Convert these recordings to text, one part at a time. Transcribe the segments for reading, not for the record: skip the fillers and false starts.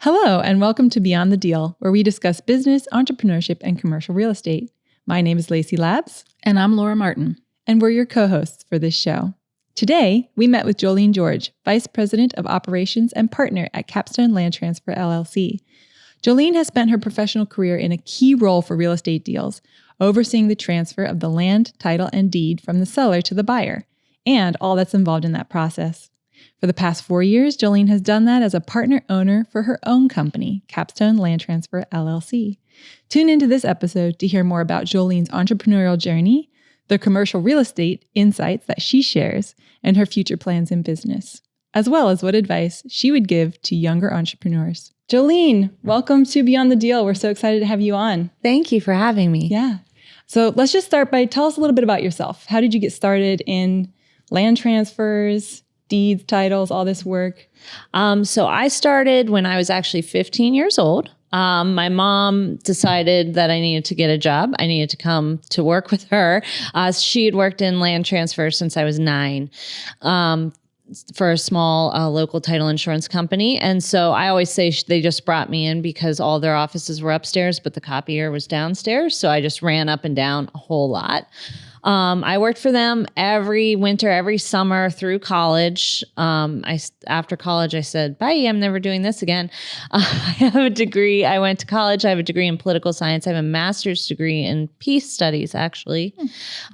Hello, and welcome to Beyond the Deal, where we discuss business, entrepreneurship, and commercial real estate. My name is Lacey Labs. And I'm Laura Martin. And we're your co-hosts for this show. Today, we met with Jolene George, Vice President of Operations and Partner at Capstone Land Transfer, LLC. Jolene has spent her professional career in a key role for real estate deals, overseeing the transfer of the land, title, and deed from the seller to the buyer, and all that's involved in that process. For the past 4 years, Jolene has done that as a partner owner for her own company, Capstone Land Transfer, LLC. Tune into this episode to hear more about Jolene's entrepreneurial journey, the commercial real estate insights that she shares, and her future plans in business, as well as what advice she would give to younger entrepreneurs. Jolene, welcome to Beyond the Deal. We're so excited to have you on. Thank you for having me. Yeah. So let's just start by tell us a little bit about yourself. How did you get started in land transfers, deeds, titles, all this work? So I started when I was actually 15 years old. My mom decided that I needed to get a job. I needed to come to work with her. She had worked in land transfer since I was 9 for a small local title insurance company. And so I always say they just brought me in because all their offices were upstairs, but the copier was downstairs. So I just ran up and down a whole lot. I worked for them every winter, every summer through college. After college, I said, bye, I'm never doing this again. I have a degree. I went to college. I have a degree in political science. I have a master's degree in peace studies, actually.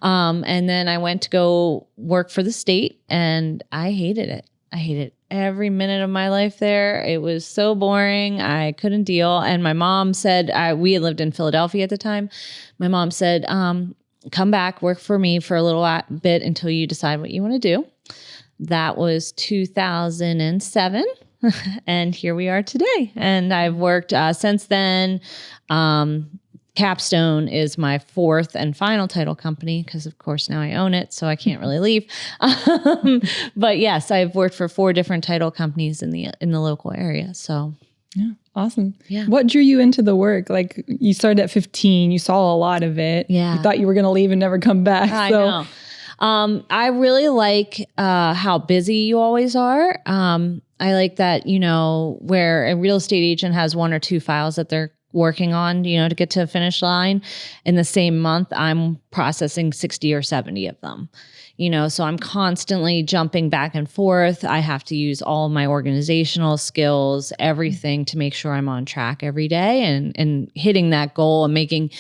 And then I went to go work for the state, and I hated it. I hated every minute of my life there. It was so boring. I couldn't deal. And my mom said, we had lived in Philadelphia at the time. My mom said, come back, work for me for a little bit until you decide what you want to do. That was 2007. And here we are today. And I've worked since then. Capstone is my fourth and final title company because, of course, now I own it, so I can't really leave. But yes, I've worked for 4 different title companies in the local area. So yeah, awesome. Yeah. What drew you into the work? Like, you started at 15, you saw a lot of it. Yeah. You thought you were going to leave and never come back. I know. I really like how busy you always are. I like that, where a real estate agent has 1 or 2 files that they're working on, to get to a finish line. In the same month, I'm processing 60 or 70 of them. So I'm constantly jumping back and forth. I have to use all of my organizational skills, everything to make sure I'm on track every day and hitting that goal and making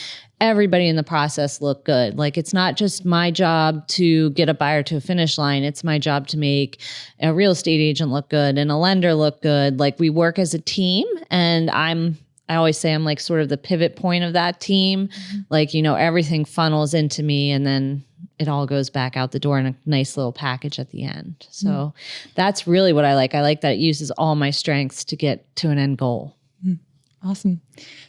everybody in the process look good. Like, it's not just my job to get a buyer to a finish line. It's my job to make a real estate agent look good and a lender look good. Like, we work as a team, and I always say I'm like sort of the pivot point of that team. Mm-hmm. Like, everything funnels into me, and then it all goes back out the door in a nice little package at the end. So that's really what I like. I like that it uses all my strengths to get to an end goal. Awesome.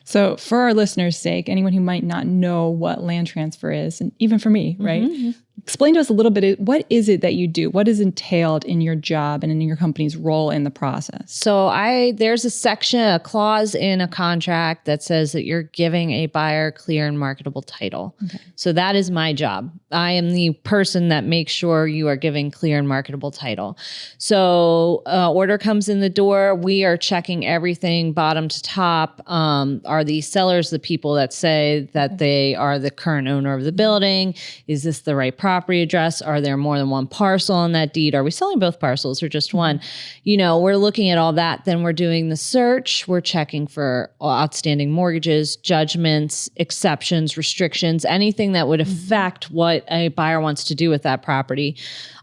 So for our listeners' sake, anyone who might not know what land transfer is, and even for me, right? Mm-hmm. Explain to us a little bit, what is it that you do? What is entailed in your job and in your company's role in the process? So there's a clause in a contract that says that you're giving a buyer clear and marketable title. Okay. So that is my job. I am the person that makes sure you are giving clear and marketable title. So order comes in the door. We are checking everything bottom to top. Are these sellers the people that say that they are the current owner of the building? Is this the right property address? Are there more than one parcel on that deed? Are we selling both parcels or just one? We're looking at all that. Then we're doing the search. We're checking for outstanding mortgages, judgments, exceptions, restrictions, anything that would affect what a buyer wants to do with that property.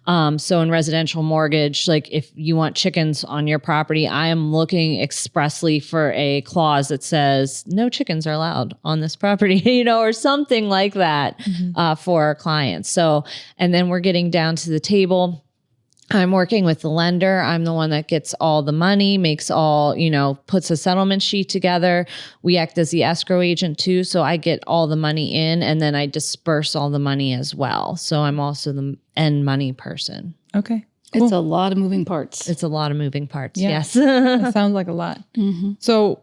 So in residential mortgage, like if you want chickens on your property, I am looking expressly for a clause that says no chickens are allowed on this property, or something like that for our clients. So, and then we're getting down to the table. I'm working with the lender. I'm the one that gets all the money, makes all, puts a settlement sheet together. We act as the escrow agent too. So I get all the money in, and then I disperse all the money as well. So I'm also the end money person. Okay. Cool. It's a lot of moving parts. It's a lot of moving parts. Yeah. Yes. That sounds like a lot. Mm-hmm. So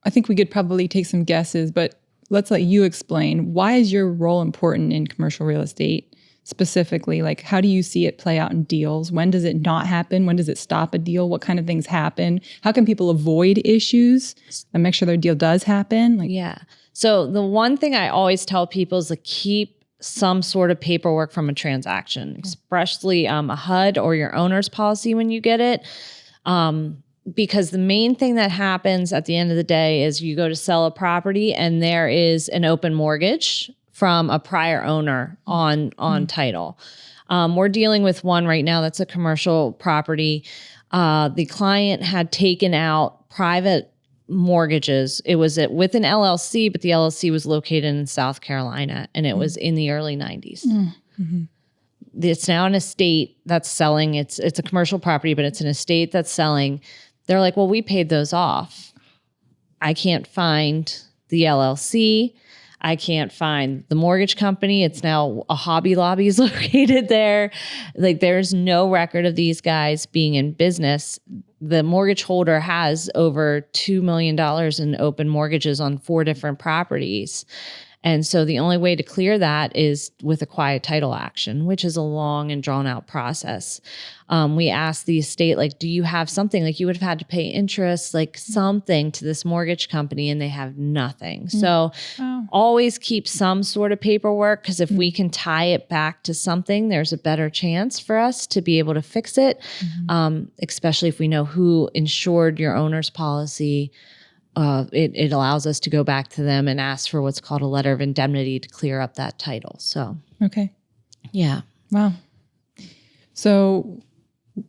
I think we could probably take some guesses, but let's let you explain, why is your role important in commercial real estate? specifically? Like, how do you see it play out in deals? When does it not happen? When does it stop a deal? What kind of things happen? How can people avoid issues and make sure their deal does happen? Like, yeah. So the one thing I always tell people is to keep some sort of paperwork from a transaction, especially a HUD or your owner's policy when you get it. Because the main thing that happens at the end of the day is you go to sell a property and there is an open mortgage from a prior owner on title. We're dealing with one right now that's a commercial property. The client had taken out private mortgages. It was with an LLC, but the LLC was located in South Carolina, and it was in the early 90s. Mm-hmm. It's now an estate that's selling. It's a commercial property, but it's an estate that's selling. They're like, well, we paid those off. I can't find the LLC. I can't find the mortgage company. It's now a Hobby Lobby is located there. Like, there's no record of these guys being in business. The mortgage holder has over $2 million in open mortgages on 4 different properties. And so the only way to clear that is with a quiet title action, which is a long and drawn out process. We asked the estate, like, do you have something? Like, you would have had to pay interest, like something to this mortgage company, and they have nothing. So always keep some sort of paperwork, because if we can tie it back to something, there's a better chance for us to be able to fix it, especially if we know who insured your owner's policy. It allows us to go back to them and ask for what's called a letter of indemnity to clear up that title. So, okay. Yeah. Wow. So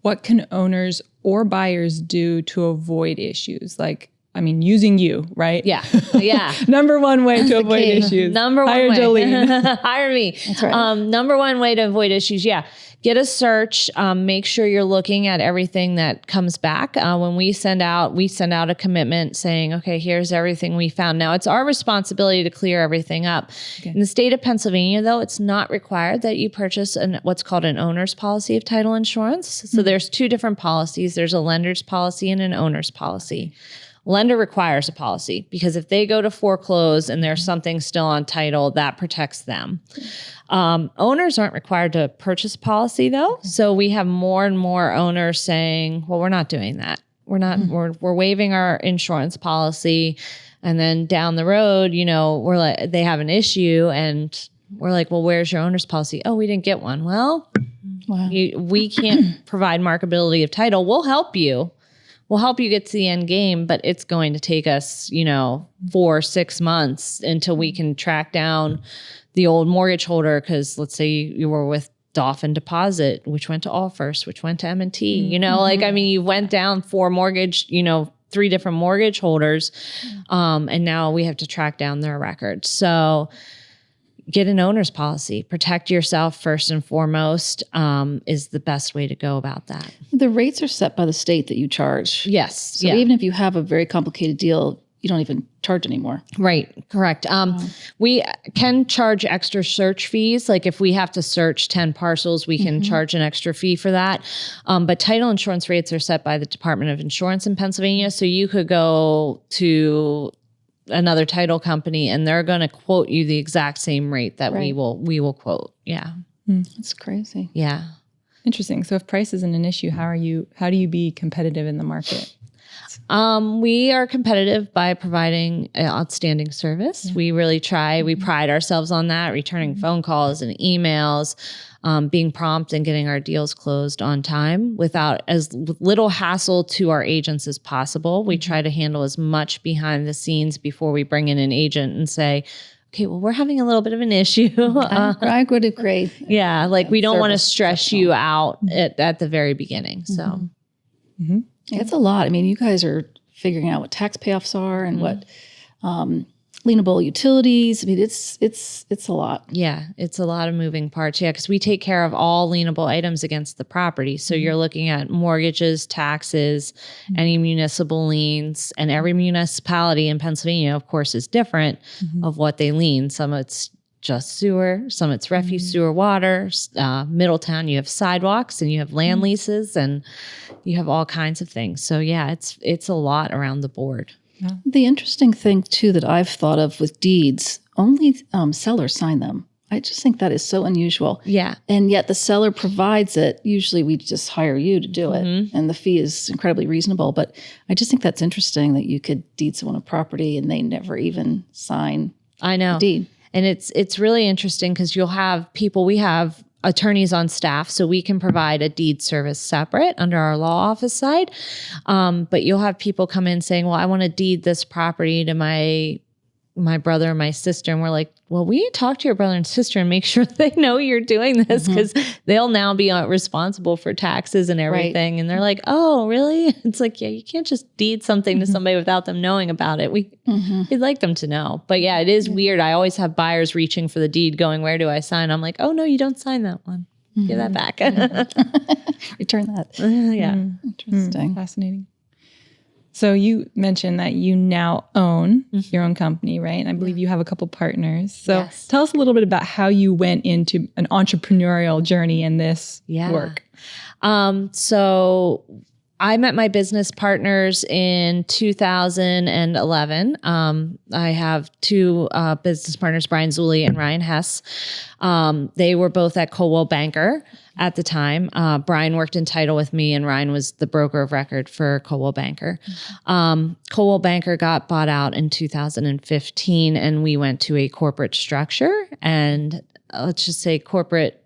what can owners or buyers do to avoid issues? Like, I mean, using you, right? Yeah. Yeah. Number one way to avoid issues. Number one Hire way. Jolene. Hire me. That's right. Number one way to avoid issues. Yeah. Get a search. Make sure you're looking at everything that comes back. When we send out a commitment saying, okay, here's everything we found. Now, it's our responsibility to clear everything up. Okay. In the state of Pennsylvania, though, it's not required that you purchase what's called an owner's policy of title insurance. So there's 2 different policies. There's a lender's policy and an owner's policy. Lender requires a policy, because if they go to foreclose and there's something still on title, that protects them. Owners aren't required to purchase a policy, though. So we have more and more owners saying, well, we're not doing that. We're not, we're waiving our insurance policy. And then down the road, we're like, they have an issue and we're like, well, where's your owner's policy? Oh, we didn't get one. Well, we can't provide marketability of title. We'll help you. We'll help you get to the end game, but it's going to take us, 4-6 months until we can track down the old mortgage holder. Because let's say you were with Dolphin Deposit, which went to All First, which went to M&T. You went down 4 mortgage, 3 different mortgage holders, and now we have to track down their records. So get an owner's policy. Protect yourself first and foremost is the best way to go about that. The rates are set by the state that you charge. Yes. So even if you have a very complicated deal, you don't even charge anymore. Right. Correct. We can charge extra search fees. Like if we have to search 10 parcels, we can charge an extra fee for that. But title insurance rates are set by the Department of Insurance in Pennsylvania. So you could go to another title company and they're going to quote you the exact same rate that we will quote. Yeah. That's crazy. Yeah. Interesting. So if price isn't an issue, how do you be competitive in the market? We are competitive by providing outstanding service. Yeah. We really try. We pride ourselves on that, returning phone calls and emails, being prompt and getting our deals closed on time without as little hassle to our agents as possible. We try to handle as much behind the scenes before we bring in an agent and say, okay, well, we're having a little bit of an issue. I would agree. Yeah, like we don't want to stress you out at the very beginning. So Yeah, it's a lot. I mean, you guys are figuring out what tax payoffs are and what lienable utilities. I mean, it's a lot. Yeah, it's a lot of moving parts. Yeah, because we take care of all lienable items against the property. So you're looking at mortgages, taxes, any municipal liens, and every municipality in Pennsylvania, of course, is different of what they lien. Some it's just sewer, some it's refuse sewer water. Middletown, you have sidewalks and you have land leases and you have all kinds of things. So yeah, it's a lot around the board. The interesting thing too that I've thought of with deeds, only sellers sign them. I just think that is so unusual. Yeah. And yet the seller provides it. Usually we just hire you to do it. And the fee is incredibly reasonable. But I just think that's interesting that you could deed someone a property and they never even sign I know. the deed. And it's really interesting because you'll have people, we have attorneys on staff, so we can provide a deed service separate under our law office side. But you'll have people come in saying, well, I want to deed this property to my brother or my sister. And we're like, well, we need to talk to your brother and sister and make sure they know you're doing this because they'll now be responsible for taxes and everything. Right. And they're like, oh, really? It's like, yeah, you can't just deed something to somebody without them knowing about it. We'd like them to know. But yeah, it is weird. I always have buyers reaching for the deed going, where do I sign? I'm like, oh, no, you don't sign that one. Give that back. Return that. Yeah. Interesting. Fascinating. So you mentioned that you now own your own company, right? And I believe you have a couple partners. So tell us a little bit about how you went into an entrepreneurial journey in this work. So I met my business partners in 2011. I have two business partners, Brian Zulli and Ryan Hess. They were both at Coldwell Banker at the time. Brian worked in title with me, and Ryan was the broker of record for Coldwell Banker. Coldwell Banker got bought out in 2015, and we went to a corporate structure. And let's just say corporate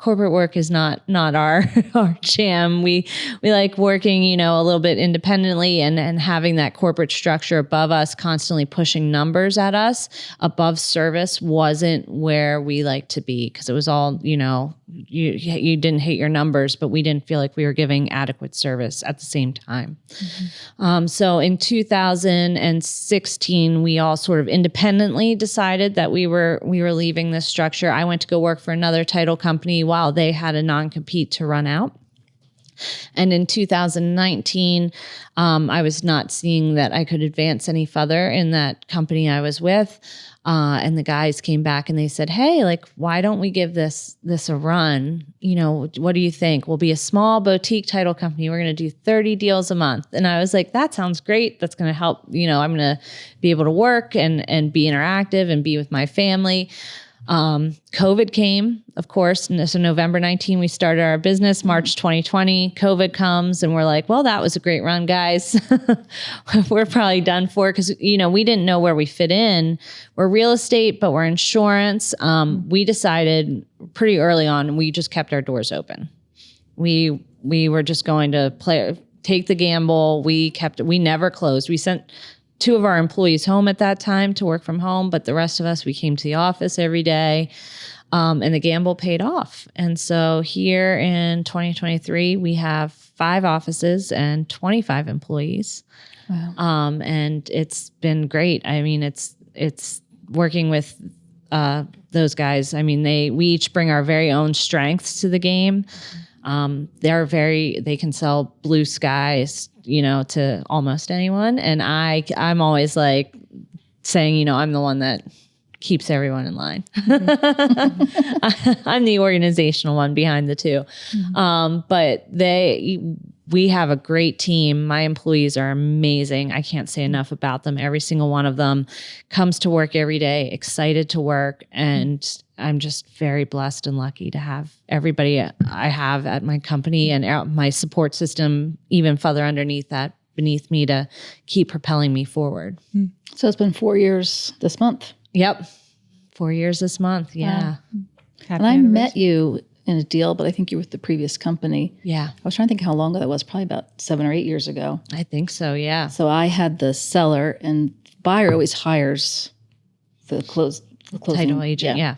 work is not our jam. We like working, a little bit independently and having that corporate structure above us, constantly pushing numbers at us above service wasn't where we like to be, because it was all, you didn't hate your numbers, but we didn't feel like we were giving adequate service at the same time. So in 2016, we all sort of independently decided that we were leaving this structure. I went to go work for another title company while they had a non-compete to run out. And in 2019, I was not seeing that I could advance any further in that company I was with. And the guys came back and they said, hey, why don't we give this a run? What do you think? We'll be a small boutique title company. We're going to do 30 deals a month. And I was like, that sounds great. That's going to help. I'm going to be able to work and be interactive and be with my family. COVID came, of course. So November 19, we started our business. March 2020, COVID comes, and we're like, well, that was a great run, guys. We're probably done for, because, we didn't know where we fit in. We're real estate, but we're insurance. We decided pretty early on, we just kept our doors open. We were just going to take the gamble. We never closed. We sent 2 of our employees home at that time to work from home, but the rest of us, we came to the office every day, and the gamble paid off. And so here in 2023, we have 5 offices and 25 employees. Wow. And it's been great. I mean, it's working with those guys. I mean, we each bring our very own strengths to the game. They can sell blue skies, to almost anyone. And I'm always like saying, I'm the one that keeps everyone in line. I'm the organizational one behind the 2. But we have a great team. My employees are amazing. I can't say enough about them. Every single one of them comes to work every day, excited to work. And I'm just very blessed and lucky to have everybody I have at my company and my support system even further beneath me to keep propelling me forward. So it's been 4 years this month. Yep. 4 years this month. Yeah. And I met you in a deal, but I think you were with the previous company. Yeah. I was trying to think how long ago that was, probably about 7 or 8 years ago. I think so, yeah. So I had the seller, and buyer always hires the closing title agent, yeah.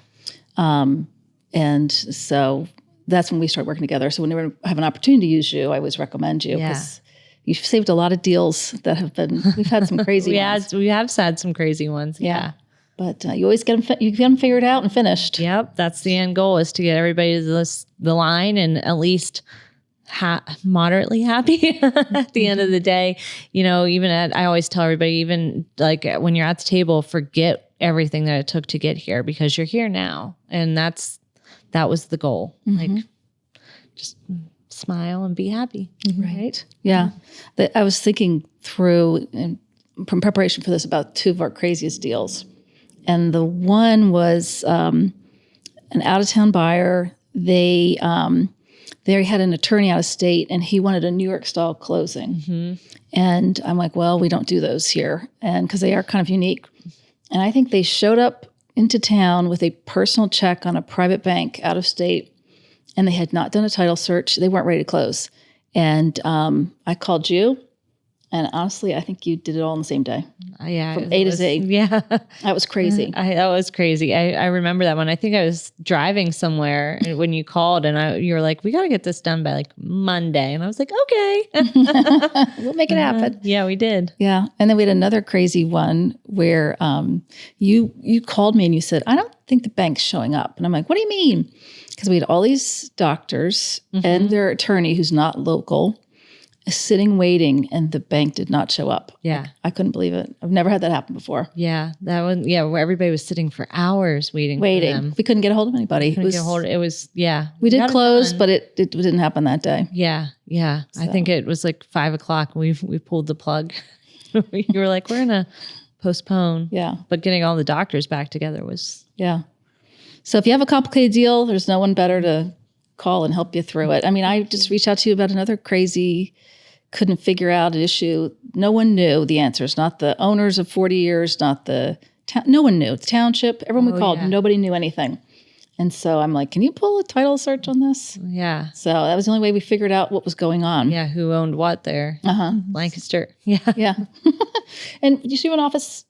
And so that's when we start working together. So whenever I have an opportunity to use you, I always recommend you, because you've saved a lot of deals we've had some crazy ones. We have had some crazy ones, yeah. But you always get them figured out and finished. Yep, that's the end goal, is to get everybody to the line and at least moderately happy at the end of the day. I always tell everybody, even when you're at the table, forget everything that it took to get here, because you're here now. And that was the goal. Just smile and be happy. Right? Yeah. I was thinking through, from preparation for this, about 2 of our craziest deals. And the one was an out-of-town buyer. They had an attorney out of state, and he wanted a New York style closing. Mm-hmm. And I'm like, well, we don't do those here, and because they are kind of unique. And I think they showed up into town with a personal check on a private bank out of state, and they had not done a title search. They weren't ready to close. And I called you, and honestly, I think you did it all in the same day. Yeah. From A to Z. Yeah. That was crazy. That was crazy. I remember that one. I think I was driving somewhere when you called, and you were like, we got to get this done by like Monday. And I was like, okay. We'll make it happen. Yeah, we did. Yeah. And then we had another crazy one where you called me and you said, I don't think the bank's showing up. And I'm like, what do you mean? Because we had all these doctors and their attorney who's not local sitting waiting, and the bank did not show up. Yeah. Like, I couldn't believe it. I've never had that happen before. Yeah. That one. Yeah. Where everybody was sitting for hours waiting. For them. We couldn't get a hold of anybody. We did close, but it didn't happen that day. Yeah. Yeah. So. I think it was like 5:00. We pulled the plug. You were like, we're going to postpone. Yeah. But getting all the doctors back together was. Yeah. So if you have a complicated deal, there's no one better to call and help you through it. I mean, I just reached out to you about another crazy, couldn't figure out an issue. No one knew the answers, not the owners of 40 years, not the town. No one knew. The township, everyone we called, nobody knew anything. And so I'm like, can you pull a title search on this? Yeah. So that was the only way we figured out what was going on. Yeah, who owned what there. Lancaster. Yeah. Yeah. And you see an office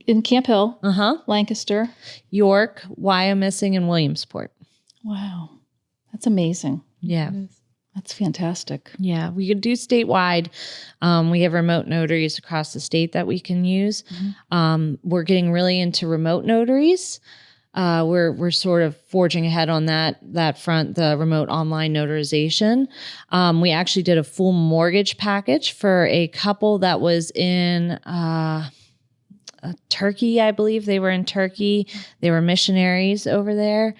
in Camp Hill, Lancaster, York, Wyomissing, and Williamsport. Wow. That's amazing. Yeah. That's fantastic. Yeah. We could do statewide. We have remote notaries across the state that we can use. We're getting really into remote notaries. We're sort of forging ahead on that front, the remote online notarization. We actually did a full mortgage package for a couple that was in Turkey, I believe. They were in Turkey. They were missionaries over there.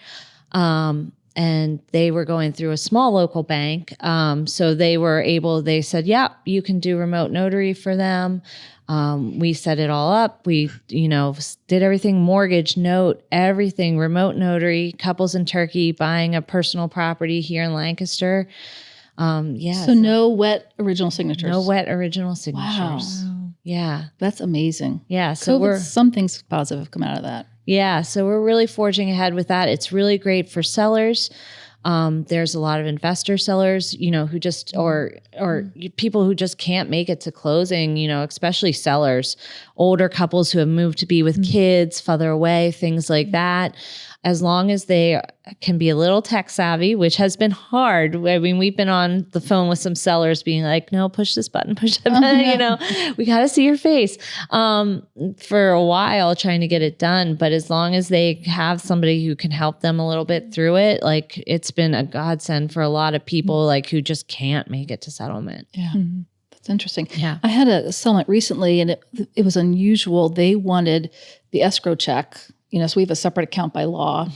And they were going through a small local bank. So they said, yeah, you can do remote notary for them. We set it all up. We, did everything, mortgage, note, everything, remote notary, couples in Turkey buying a personal property here in Lancaster. So no wet original signatures. No wet original signatures. Wow. Yeah. That's amazing. Yeah. So some things positive have come out of that. Yeah. So we're really forging ahead with that. It's really great for sellers. There's a lot of investor sellers, who just, or people who just can't make it to closing, especially sellers, older couples who have moved to be with kids further away, things like that. As long as they can be a little tech savvy, which has been hard. I mean, we've been on the phone with some sellers being like, no, push this button, push that button, we got to see your face for a while trying to get it done. But as long as they have somebody who can help them a little bit through it, like it's been a godsend for a lot of people like who just can't make it to settlement. Yeah. That's interesting. Yeah. I had a settlement recently and it was unusual. They wanted the escrow check. So we have a separate account by law.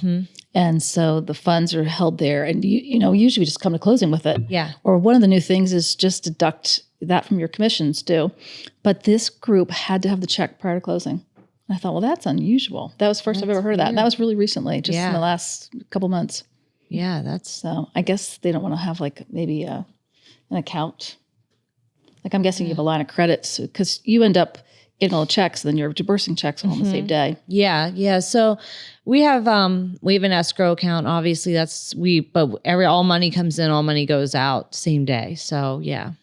And so the funds are held there. And, usually we just come to closing with it. Yeah. Or one of the new things is just deduct that from your commissions too. But this group had to have the check prior to closing. And I thought, well, that's unusual. That was the first I've ever heard of that. And that was really recently, just in the last couple months. Yeah, So I guess they don't want to have like maybe an account. Like I'm guessing you have a line of credits because you end up getting all the checks, and then you're disbursing checks all on the same day. Yeah. So we have an escrow account. Obviously, but all money comes in, all money goes out same day. So yeah,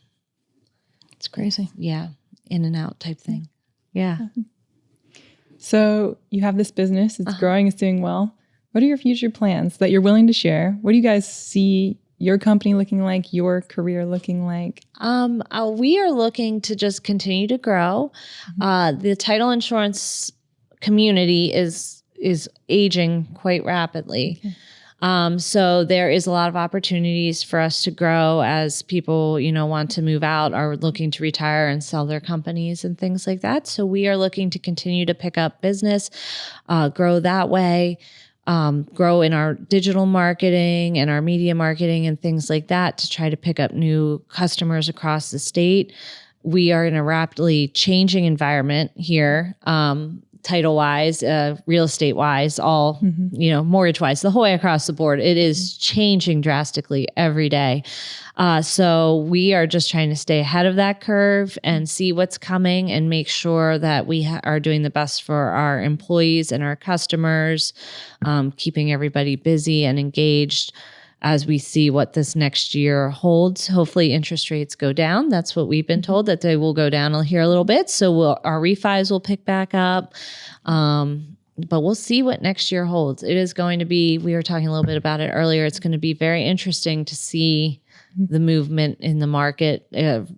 it's crazy. Yeah, in and out type thing. Yeah. So you have this business; it's growing, it's doing well. What are your future plans that you're willing to share? What do you guys see your company looking like, your career looking like? We are looking to just continue to grow. The title insurance community is aging quite rapidly. Okay. So there is a lot of opportunities for us to grow as people, want to move out, are looking to retire and sell their companies and things like that. So we are looking to continue to pick up business, grow that way. Grow in our digital marketing and our media marketing and things like that to try to pick up new customers across the state. We are in a rapidly changing environment here. title wise, real estate wise, all, mortgage wise, the whole way across the board. It is changing drastically every day. So we are just trying to stay ahead of that curve and see what's coming and make sure that we are doing the best for our employees and our customers, keeping everybody busy and engaged as we see what this next year holds. Hopefully interest rates go down. That's what we've been told, that they will go down here a little bit. So our refis will pick back up. But we'll see what next year holds. It is going to be, we were talking a little bit about it earlier, it's going to be very interesting to see the movement in the market,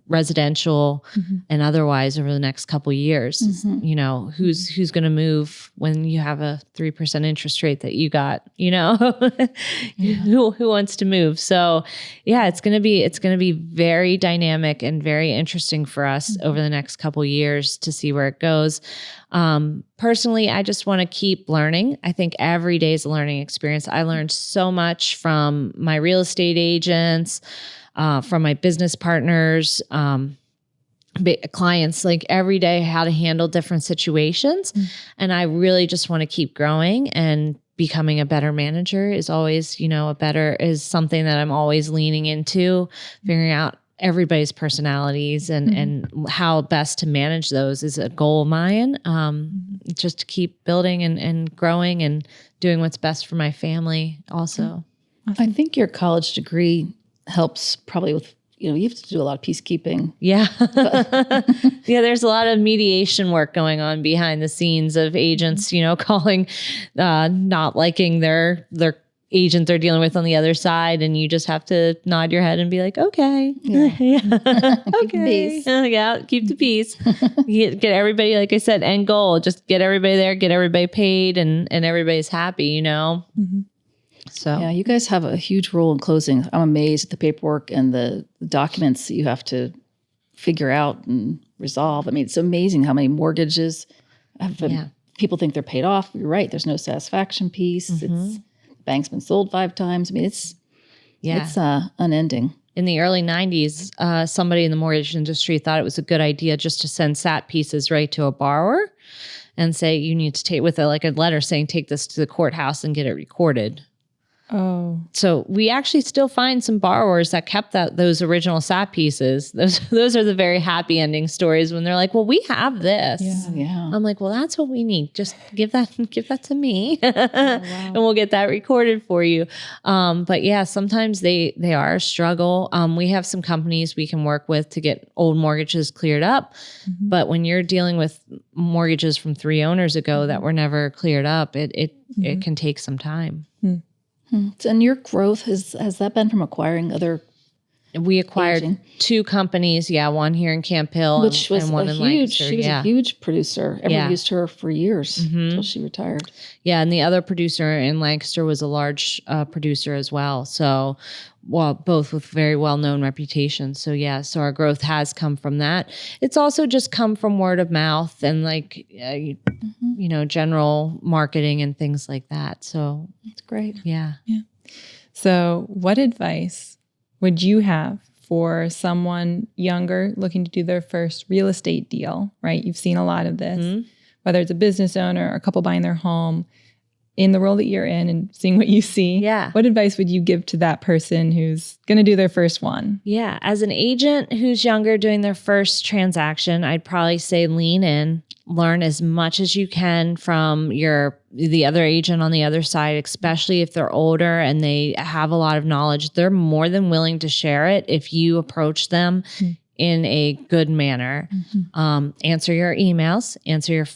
residential and otherwise, over the next couple of years. Who's going to move when you have a 3% interest rate that you got, who wants to move? So yeah, it's going to be very dynamic and very interesting for us over the next couple of years to see where it goes. Personally, I just want to keep learning. I think every day is a learning experience. I learned so much from my real estate agents, from my business partners, clients, like every day, how to handle different situations. And I really just want to keep growing, and becoming a better manager is always, is something that I'm always leaning into, figuring out everybody's personalities and how best to manage those is a goal of mine. Just to keep building and growing and doing what's best for my family also. I think your college degree helps probably with, you have to do a lot of peacekeeping. Yeah. Yeah. There's a lot of mediation work going on behind the scenes of agents, calling, not liking their agent they're dealing with on the other side, and you just have to nod your head and be like, okay. Yeah. Okay. Yeah, keep the peace. Get everybody, like I said, end goal, just get everybody there, get everybody paid, and everybody's happy, So yeah, you guys have a huge role in closing. I'm amazed at the paperwork and the documents that you have to figure out and resolve. I mean, it's amazing how many mortgages people think they're paid off. You're right. There's no satisfaction piece. It's bank's been sold 5 times. I mean, it's unending. In the early 90s, somebody in the mortgage industry thought it was a good idea just to send SAT pieces right to a borrower and say, you need to take with a letter saying, take this to the courthouse and get it recorded. Oh, so we actually still find some borrowers that kept those original SAT pieces. Those are the very happy ending stories when they're like, well, we have this. Yeah. I'm like, well, that's what we need. Just give that to me and we'll get that recorded for you. But yeah, sometimes they are a struggle. We have some companies we can work with to get old mortgages cleared up. But when you're dealing with mortgages from 3 owners ago that were never cleared up, it can take some time. And your growth, has that been from acquiring other? We acquired 2 companies. Yeah. One here in Camp Hill, which was and one in Lancaster. She was a huge producer. Everyone used her for years until she retired. Yeah. And the other producer in Lancaster was a large producer as well. So, both with very well-known reputations. So yeah, so our growth has come from that. It's also just come from word of mouth and general marketing and things like that. So it's great. Yeah. So what advice would you have for someone younger looking to do their first real estate deal, right? You've seen a lot of this, whether it's a business owner or a couple buying their home. In the role that you're in and seeing what you see, what advice would you give to that person who's going to do their first one? Yeah. As an agent who's younger doing their first transaction, I'd probably say lean in, learn as much as you can from the other agent on the other side, especially if they're older and they have a lot of knowledge. They're more than willing to share it if you approach them in a good manner. Answer your emails, answer your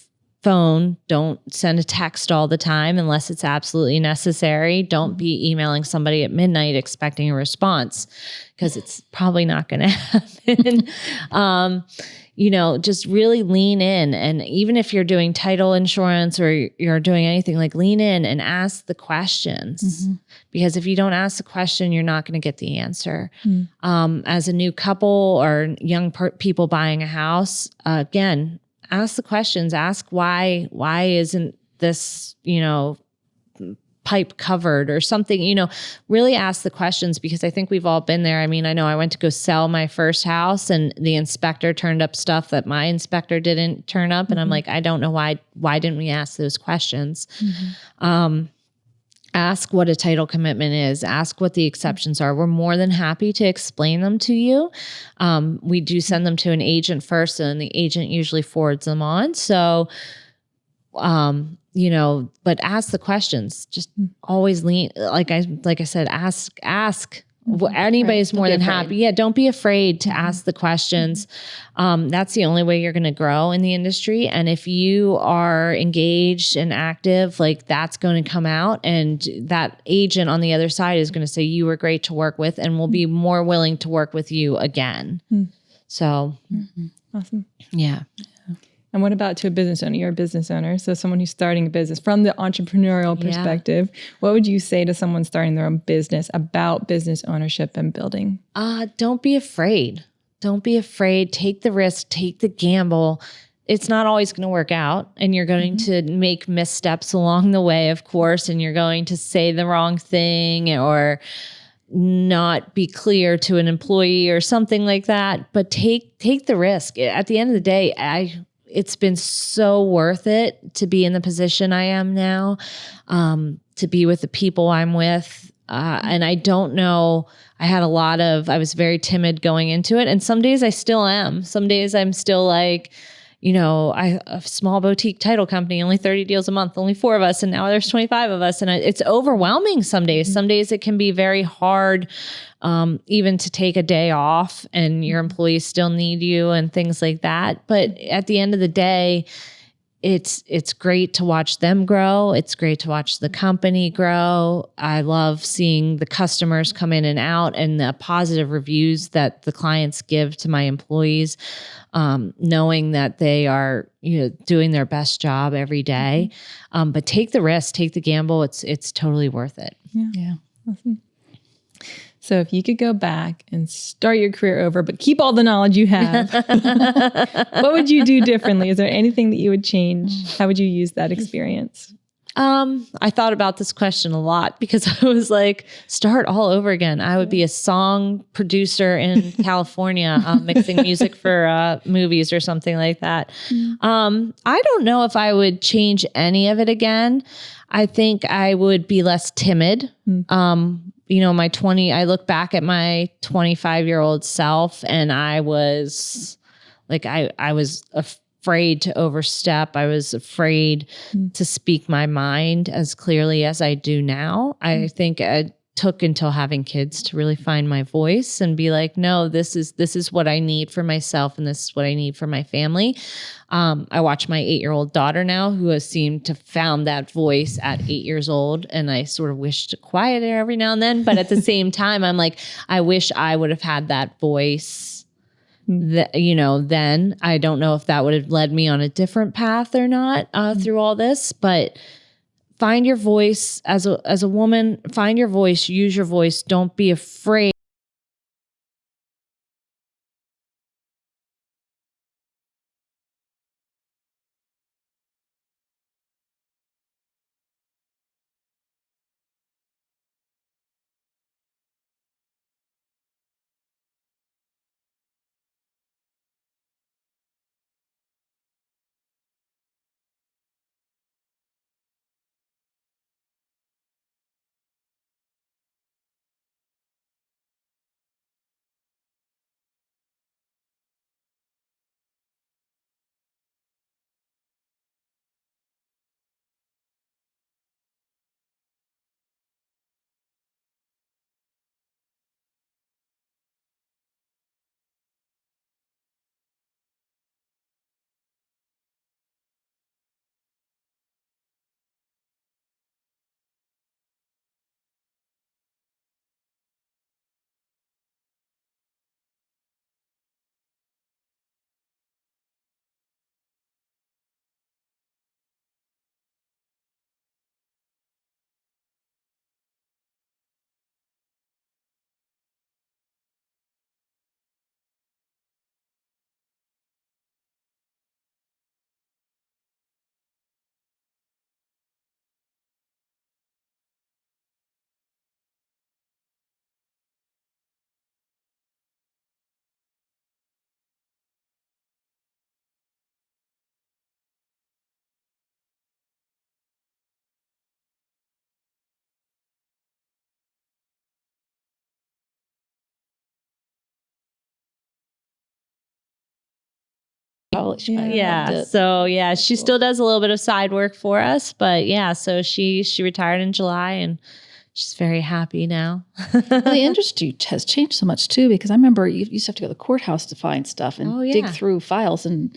phone. Don't send a text all the time unless it's absolutely necessary. Don't be emailing somebody at midnight expecting a response, because it's probably not going to happen. Just really lean in. And even if you're doing title insurance or you're doing anything, lean in and ask the questions. Because if you don't ask the question, you're not going to get the answer. As a new couple or young people buying a house, again, ask the questions. Ask why isn't this, pipe covered or something, really ask the questions, because I think we've all been there. I mean, I know I went to go sell my first house and the inspector turned up stuff that my inspector didn't turn up. And I'm like, I don't know why didn't we ask those questions? Ask what a title commitment is. Ask what the exceptions are. We're more than happy to explain them to you. We do send them to an agent first, and the agent usually forwards them on. So, but ask the questions. Just always lean. Like I said, ask. Anybody's more than happy. Yeah, don't be afraid to ask the questions. That's the only way you're going to grow in the industry. And if you are engaged and active, like that's going to come out, and that agent on the other side is going to say you were great to work with and will be more willing to work with you again. So, awesome. Yeah. And what about to a business owner? You're a business owner, so someone who's starting a business from the entrepreneurial perspective. What would you say to someone starting their own business about business ownership and building? Don't be afraid. Don't be afraid. Take the risk. Take the gamble. It's not always going to work out, and you're going to make missteps along the way, of course, and you're going to say the wrong thing or not be clear to an employee or something like that. But take the risk. At the end of the day, it's been so worth it to be in the position I am now, to be with the people I'm with. And I don't know, I was very timid going into it. And some days I still am. Some days I'm still like, a small boutique title company, only 30 deals a month, only 4 of us. And now there's 25 of us. And it's overwhelming some days. Some days it can be very hard, even to take a day off and your employees still need you and things like that. But at the end of the day, it's great to watch them grow. It's great to watch the company grow. I love seeing the customers come in and out and the positive reviews that the clients give to my employees, knowing that they are, doing their best job every day. But take the risk, take the gamble. It's totally worth it. Yeah. Awesome. So if you could go back and start your career over, but keep all the knowledge you have, what would you do differently? Is there anything that you would change? How would you use that experience? I thought about this question a lot because I was like, start all over again. I would be a song producer in California, mixing music for movies or something like that. I don't know if I would change any of it again. I think I would be less timid. I look back at my 25-year-old self, and I was like, I was afraid to overstep. I was afraid to speak my mind as clearly as I do now. I think it took until having kids to really find my voice and be like, no, this is what I need for myself, and this is what I need for my family. I watch my 8-year-old daughter now, who has seemed to found that voice at 8 years old. And I sort of wish to quiet her every now and then. But at the same time, I'm like, I wish I would have had that voice then. I don't know if that would have led me on a different path or not through all this, but find your voice as a woman, find your voice, use your voice. Don't be afraid. Yeah. So yeah, she still does a little bit of side work for us, but yeah, so she retired in July and she's very happy now. Well, the industry has changed so much too, because I remember you used to have to go to the courthouse to find stuff and dig through files, and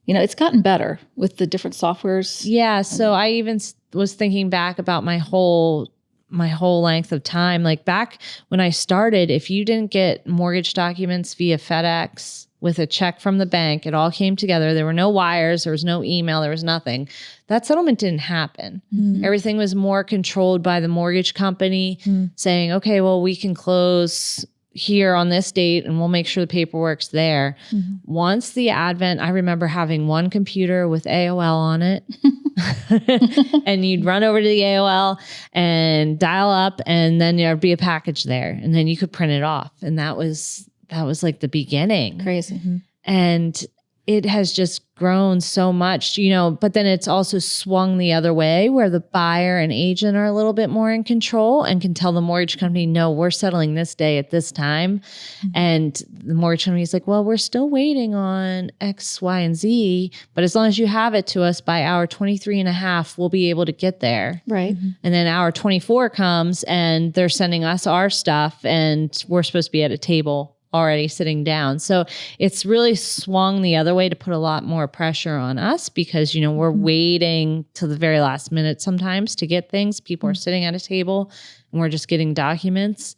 it's gotten better with the different softwares. Yeah. So I even was thinking back about my whole length of time. Like back when I started, if you didn't get mortgage documents via FedEx with a check from the bank, it all came together. There were no wires. There was no email. There was nothing. That settlement didn't happen. Mm-hmm. Everything was more controlled by the mortgage company saying, okay, well, we can close here on this date and we'll make sure the paperwork's there. Mm-hmm. Once the advent, I remember having one computer with AOL on it and you'd run over to the AOL and dial up and then there'd be a package there and then you could print it off. And that was like the beginning. Crazy. Mm-hmm. And it has just grown so much, but then it's also swung the other way where the buyer and agent are a little bit more in control and can tell the mortgage company, no, we're settling this day at this time. Mm-hmm. And the mortgage company is like, well, we're still waiting on X, Y, and Z, but as long as you have it to us by hour 23 and a half, we'll be able to get there. Right. Mm-hmm. And then hour 24 comes and they're sending us our stuff and we're supposed to be at a table already sitting down. So it's really swung the other way to put a lot more pressure on us because, we're waiting till the very last minute sometimes to get things. People are sitting at a table and we're just getting documents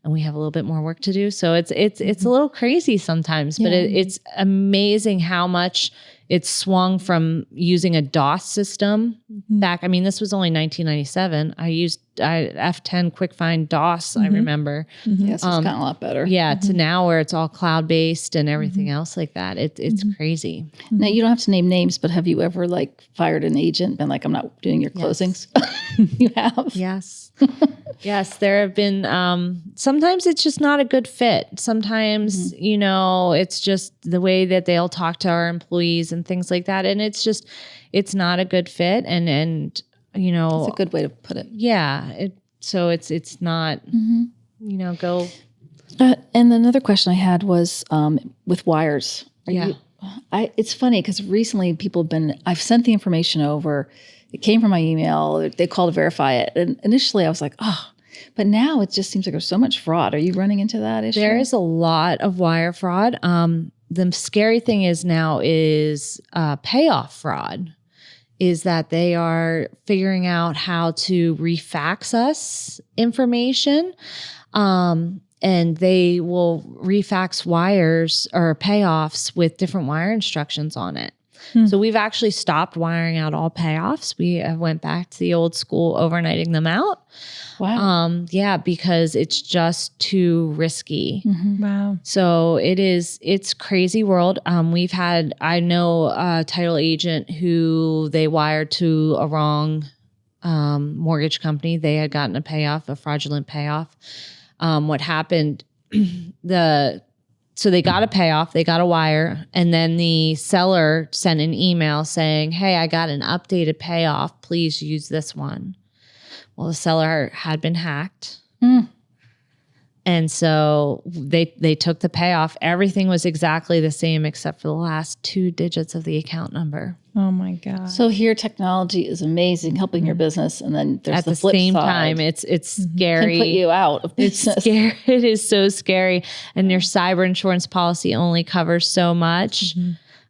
and we have a little bit more work to do. So it's a little crazy sometimes, but it's amazing how much it's swung from using a DOS system back. I mean, this was only 1997. I used F10 Quick Find DOS, I remember. Mm-hmm. Yes, it's gotten a lot better. Yeah, to now where it's all cloud-based and everything else like that. It's crazy. Now, you don't have to name names, but have you ever fired an agent, been like, I'm not doing your closings? You have? Yes. Yes, there have been, sometimes it's just not a good fit. Sometimes, it's just the way that they'll talk to our employees and things like that. And it's not a good fit. And That's a good way to put it. Yeah. So it's not, go. And another question I had was with wires. It's funny because recently I've sent the information over. It came from my email. They called to verify it. And initially I was like, oh, but now it just seems like there's so much fraud. Are you running into that issue? There is a lot of wire fraud. The scary thing is payoff fraud is that they are figuring out how to refax us information. And they will refax wires or payoffs with different wire instructions on it. So we've actually stopped wiring out all payoffs. We went back to the old school overnighting them out. Wow. Because it's just too risky. Mm-hmm. Wow. So it's crazy world. I know a title agent who they wired to a wrong mortgage company. They had gotten a fraudulent payoff. What happened, so they got a payoff, they got a wire, and then the seller sent an email saying, hey, I got an updated payoff. Please use this one. Well, the seller had been hacked. And so they took the payoff. Everything was exactly the same except for the last 2 digits of the account number. Oh my God. So here technology is amazing, helping your business. And then there's at the the flip same side. time, it's scary. Can put you out of business. It's scary. It is so scary. And your cyber insurance policy only covers so much.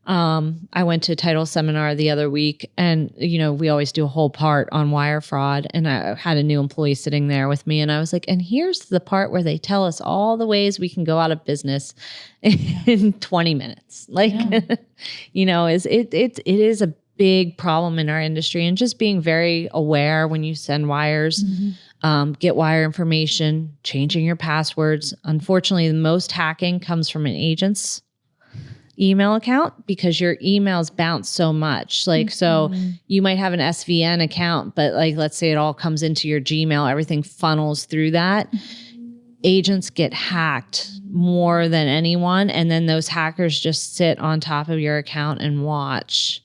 I went to a title seminar the other week and, we always do a whole part on wire fraud. And I had a new employee sitting there with me and I was like, and here's the part where they tell us all the ways we can go out of business in 20 minutes. It is a big problem in our industry, and just being very aware when you send wires, get wire information, changing your passwords. Unfortunately, the most hacking comes from an agent's email account because your emails bounce so much. So you might have an SVN account, but let's say it all comes into your Gmail, everything funnels through that. Agents get hacked more than anyone. And then those hackers just sit on top of your account and watch.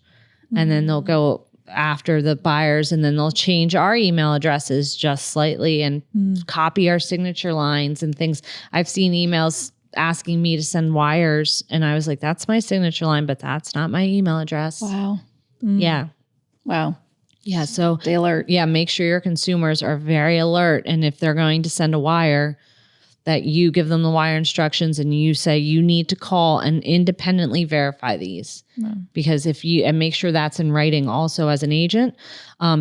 And then they'll go after the buyers and then they'll change our email addresses just slightly and copy our signature lines and things. I've seen emails asking me to send wires. And I was like, that's my signature line, but that's not my email address. Wow. Yeah. Wow. Yeah. So Stay alert. yeah, make sure your consumers are very alert. And if they're going to send a wire, that you give them the wire instructions and you say you need to call and independently verify these. Because and make sure that's in writing also as an agent,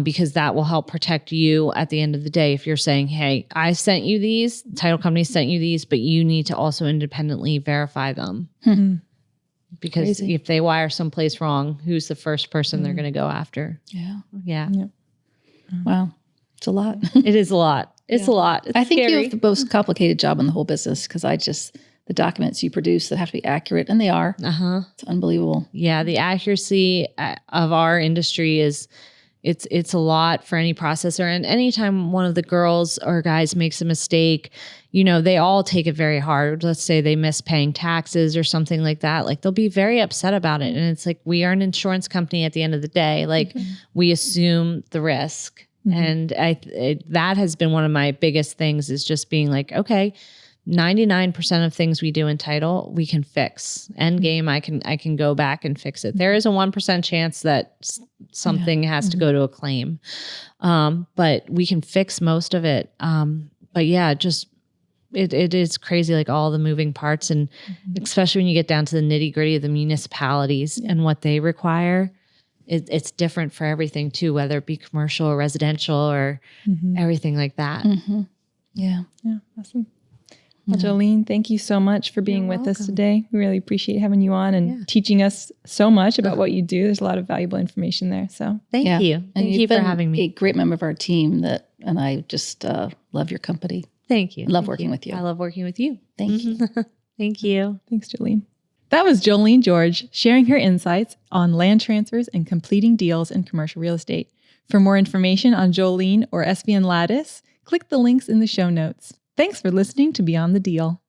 because that will help protect you at the end of the day. If you're saying, hey, I sent you these, title company sent you these, but you need to also independently verify them. Because Crazy. if they wire someplace wrong, who's the first person they're going to go after? Yeah. Yeah. Wow. It's a lot. It is a lot. It's a lot. It's I think scary. you have the most complicated job in the whole business because the documents you produce that have to be accurate, and they are. It's unbelievable. Yeah, the accuracy of our industry it's a lot for any processor. And anytime one of the girls or guys makes a mistake, they all take it very hard. Let's say they miss paying taxes or something like that. Like they'll be very upset about it. And it's like, we are an insurance company at the end of the day. Like we assume the risk. And that has been one of my biggest things is just being like, okay, 99% of things we do in title, we can fix. End game, I can go back and fix it. There is a 1% chance that something has to go to a claim. But we can fix most of it. But yeah, just it is crazy, like all the moving parts. And especially when you get down to the nitty gritty of the municipalities and what they require. It's different for everything too, whether it be commercial or residential or everything like that. Yeah. Yeah. Awesome. Well, Jolene, thank you so much for being with us today. We really appreciate having you on and teaching us so much about what you do. There's a lot of valuable information there. So Thank you. And Thank you you've for been having me. a great member of our team and I just love your company. Thank you. I love working with you. I love working with you. Thank you. Thank you. thanks, Jolene. That was Jolene George sharing her insights on land transfers and completing deals in commercial real estate. For more information on Jolene or SVN Lattice, click the links in the show notes. Thanks for listening to Beyond the Deal.